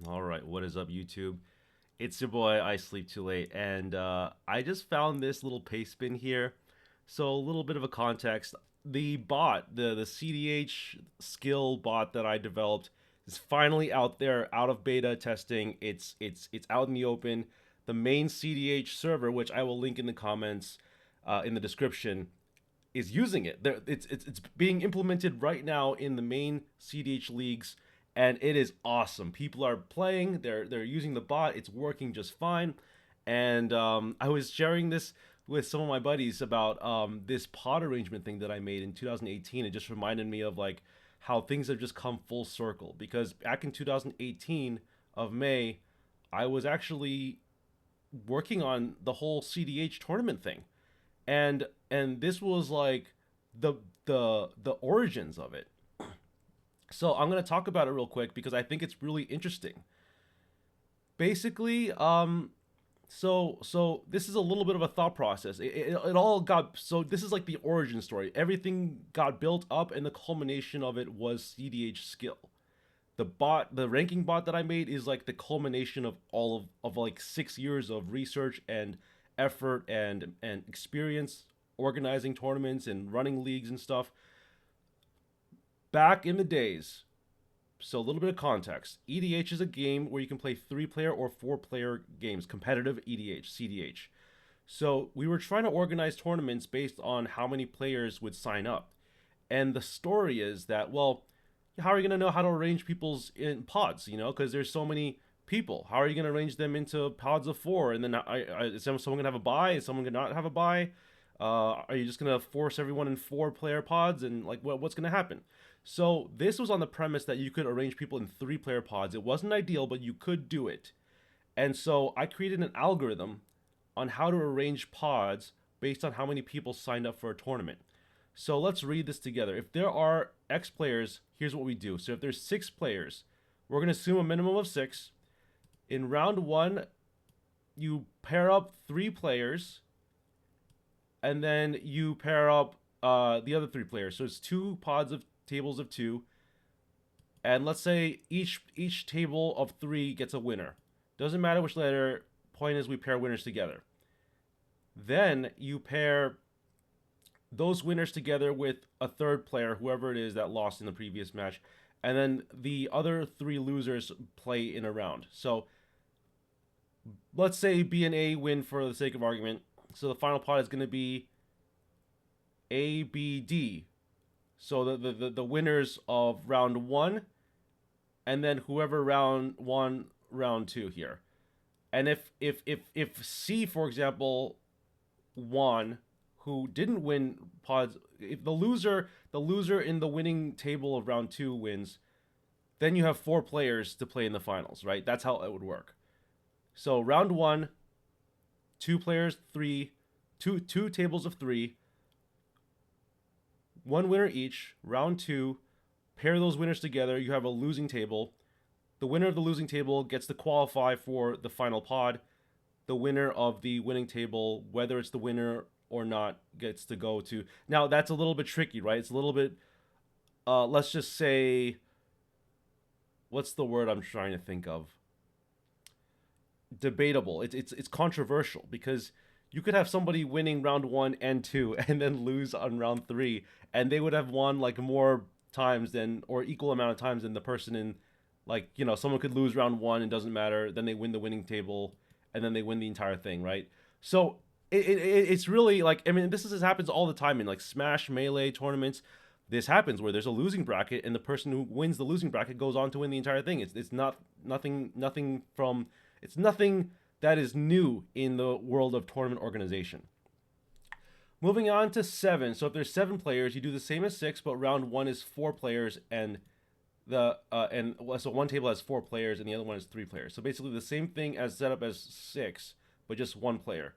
All right, what is up, YouTube? It's your boy, I Sleep Too Late, and I just found this little paste spin here. So, a little bit of a context. The bot, the CDH skill bot that I developed, is finally out there, out of beta testing. It's out in the open. The main CDH server, which I will link in the comments, in the description, is using it. It's being implemented right now in the main CDH leagues, and it is awesome. People are playing. They're using the bot. It's working just fine. And I was sharing this with some of my buddies about this pod arrangement thing that I made in 2018. It just reminded me of like how things have just come full circle because back in 2018 of May, I was actually working on the whole CDH tournament thing, and this was like the the origins of it. So I'm gonna talk about it real quick because I think it's really interesting. Basically, so this is a little bit of a thought process. It all got so this is like the origin story. Everything got built up, and the culmination of it was cEDHSkill. The ranking bot that I made is like the culmination of all of like 6 years of research and effort and experience organizing tournaments and running leagues and stuff back in the days. So a little bit of context. EDH is a game where you can play 3-player or 4-player games, competitive EDH, CDH. So we were trying to organize tournaments based on how many players would sign up. And the story is that, well, how are you going to know how to arrange people's in pods, because there's so many people. How are you going to arrange them into pods of 4? And then is someone going to have a bye? Is someone going to not have a bye? Are you just going to force everyone in 4-player pods? And like, what's going to happen? So this was on the premise that you could arrange people in 3-player pods. It wasn't ideal, but you could do it. And so I created an algorithm on how to arrange pods based on how many people signed up for a tournament. So let's read this together. If there are X players, here's what we do. So if there's 6 players, we're going to assume a minimum of 6. In round 1, you pair up 3 players, and then you pair up the other 3 players. So it's 2 pods of tables of 2, and let's say each table of 3 gets a winner. Doesn't matter which letter. Point is we pair winners together. Then you pair those winners together with a 3rd player, whoever it is that lost in the previous match, and then the other 3 losers play in a round. So let's say B and A win for the sake of argument. So the final pot is going to be A, B, D. So the winners of round 1, and then whoever round 1, round 2 here. And if C, for example, won, who didn't win pods, if the loser in the winning table of round 2 wins, then you have 4 players to play in the finals, right? That's how it would work. So round 1, 2 players, two tables of 3. 1 winner each. Round 2, pair those winners together. You have a losing table. The winner of the losing table gets to qualify for the final pod. The winner of the winning table, whether it's the winner or not, gets to go to. Now, that's a little bit tricky, right? It's a little bit, let's just say, what's the word I'm trying to think of? Debatable. It's controversial because you could have somebody winning round 1 and 2 and then lose on round 3, and they would have won like more times than, or equal amount of times than the person in, like, someone could lose round 1 and doesn't matter, then they win the winning table, and then they win the entire thing, right? So it's really like, I mean, this happens all the time in like Smash Melee tournaments. This happens where there's a losing bracket, and the person who wins the losing bracket goes on to win the entire thing. It's nothing that is new in the world of tournament organization. Moving on to 7. So if there's 7 players, you do the same as 6, but round 1 is 4 players, and so one table has 4 players and the other one is 3 players. So basically the same thing as setup as 6, but just 1 player.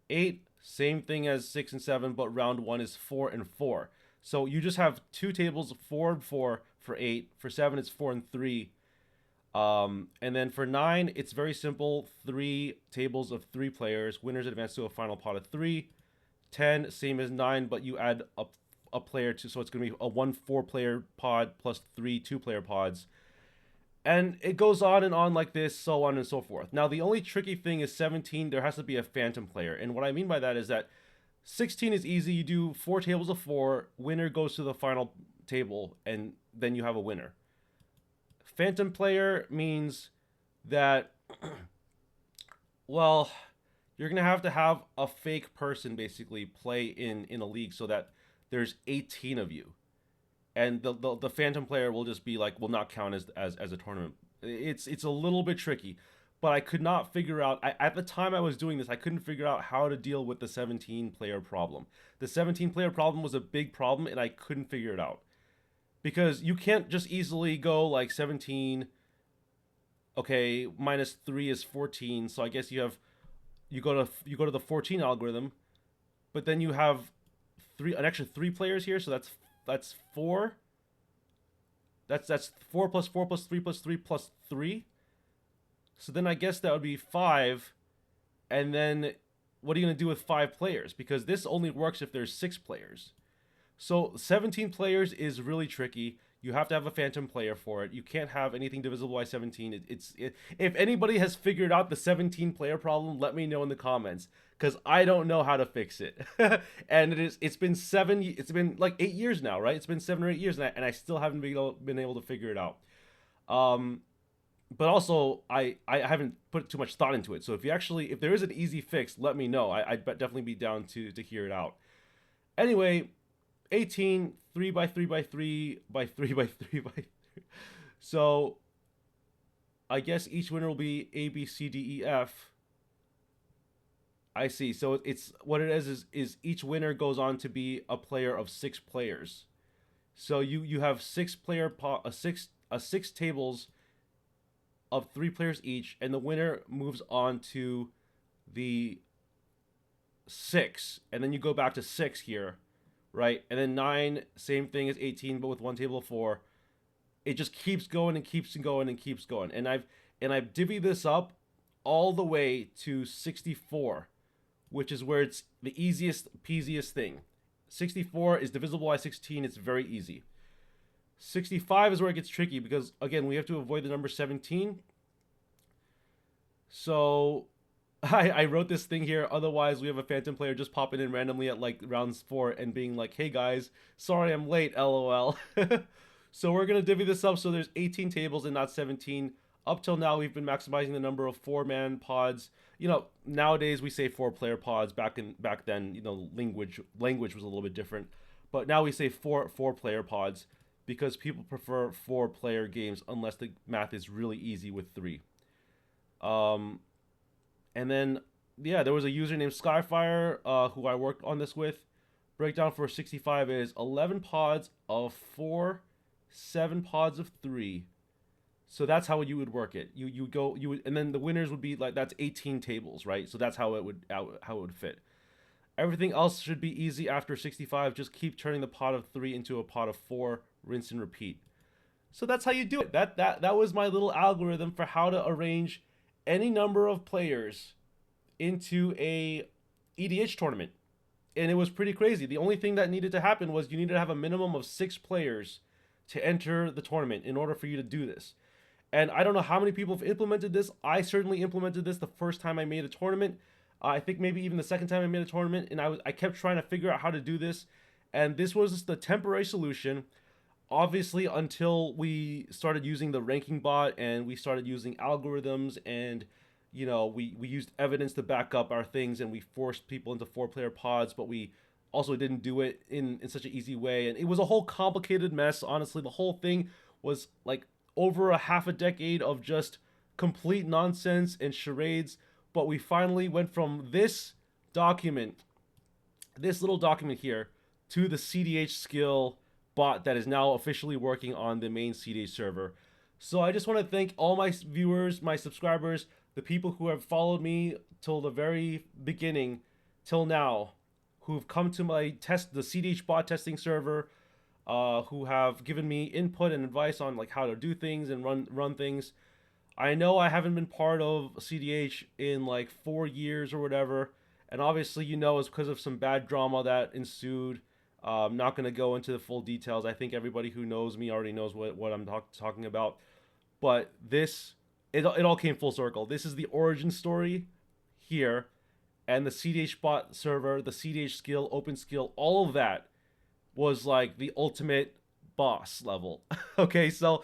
8, same thing as 6 and 7, but round 1 is 4 and 4. So you just have 2 tables, 4 and 4 for 8. For 7, it's 4 and 3. And then for 9, it's very simple. 3 tables of 3 players. Winners advance to a final pot of 3. 10, same as 9, but you add a player to, so it's going to be a 1 4-player pod plus 3 2-player pods. And it goes on and on like this, so on and so forth. Now, the only tricky thing is 17, there has to be a phantom player. And what I mean by that is that 16 is easy. You do 4 tables of 4, winner goes to the final table, and then you have a winner. Phantom player means that, well, you're going to have a fake person basically play in a league so that there's 18 of you. And the phantom player will just be like, will not count as a tournament. It's a little bit tricky, but I could not figure out, at the time I was doing this, I couldn't figure out how to deal with the 17 player problem. The 17 player problem was a big problem, and I couldn't figure it out because you can't just easily go like 17, okay, minus 3 is 14, so I guess you go to the 14 algorithm, but then you have an extra 3 players here, so that's 4. That's 4 plus 4 plus 3 plus 3 plus 3. So then I guess that would be 5. And then what are you going to do with 5 players? Because this only works if there's 6 players. So 17 players is really tricky. You have to have a phantom player for it. You can't have anything divisible by 17. If anybody has figured out the 17 player problem, let me know in the comments, because I don't know how to fix it. And it's been like 8 years now, right? It's been 7 or 8 years, and I still haven't been able to figure it out. But also I haven't put too much thought into it. So if there is an easy fix, let me know. I'd definitely be down to hear it out. Anyway, 18, 3 by 3 by 3 by 3 by 3 by 3. So I guess each winner will be A, B, C, D, E, F. I see. So it's what it is each winner goes on to be a player of 6 players. So you have 6 tables of 3 players each, and the winner moves on to the 6, and then you go back to 6 here, right? And then 9, same thing as 18, but with 1 table of 4. It just keeps going and keeps going and keeps going. And I've divvied this up all the way to 64, which is where it's the easiest peasiest thing. 64 is divisible by 16. It's very easy. 65 is where it gets tricky because, again, we have to avoid the number 17. So I wrote this thing here. Otherwise, we have a phantom player just popping in randomly at like rounds 4 and being like, hey guys, sorry I'm late, lol. So we're going to divvy this up so there's 18 tables and not 17. Up till now, we've been maximizing the number of 4-man pods. You know, nowadays we say 4-player pods. Back then, you know, language was a little bit different. But now we say 4-player pods because people prefer 4-player games unless the math is really easy with 3. And then, yeah, there was a user named Skyfire who I worked on this with. Breakdown for 65 is 11 pods of 4, 7 pods of 3. So that's how you would work it. You would, and then the winners would be like, that's 18 tables, right? So that's how it would fit. Everything else should be easy after 65. Just keep turning the pot of 3 into a pot of 4, rinse and repeat. So that's how you do it. That was my little algorithm for how to arrange any number of players into a EDH tournament. And it was pretty crazy. The only thing that needed to happen was you needed to have a minimum of 6 players to enter the tournament in order for you to do this. And I don't know how many people have implemented this. I certainly implemented this the first time I made a tournament. I think maybe even the second time I made a tournament, and I kept trying to figure out how to do this. And this was the temporary solution, obviously, until we started using the ranking bot and we started using algorithms, and you know, we used evidence to back up our things, and we forced people into 4-player pods, but we also didn't do it in such an easy way. And it was a whole complicated mess. Honestly, the whole thing was like over a half a decade of just complete nonsense and charades. But we finally went from this little document here, to the cEDHSkill bot that is now officially working on the main cEDH server. So I just want to thank all my viewers, my subscribers, the people who have followed me till the very beginning, till now, who've come to my the cEDH bot testing server, who have given me input and advice on like how to do things and run things. I know I haven't been part of cEDH in like 4 years or whatever, and obviously, you know, it's because of some bad drama that ensued. I'm not going to go into the full details. I think everybody who knows me already knows what I'm talking about. But it all came full circle. This is the origin story here, and the cEDH bot server, the cEDHSkill, open skill, all of that was like the ultimate boss level. Okay, so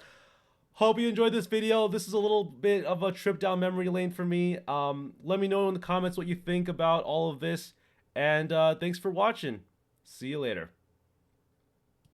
hope you enjoyed this video. This is a little bit of a trip down memory lane for me. Let me know in the comments what you think about all of this, and thanks for watching. See you later.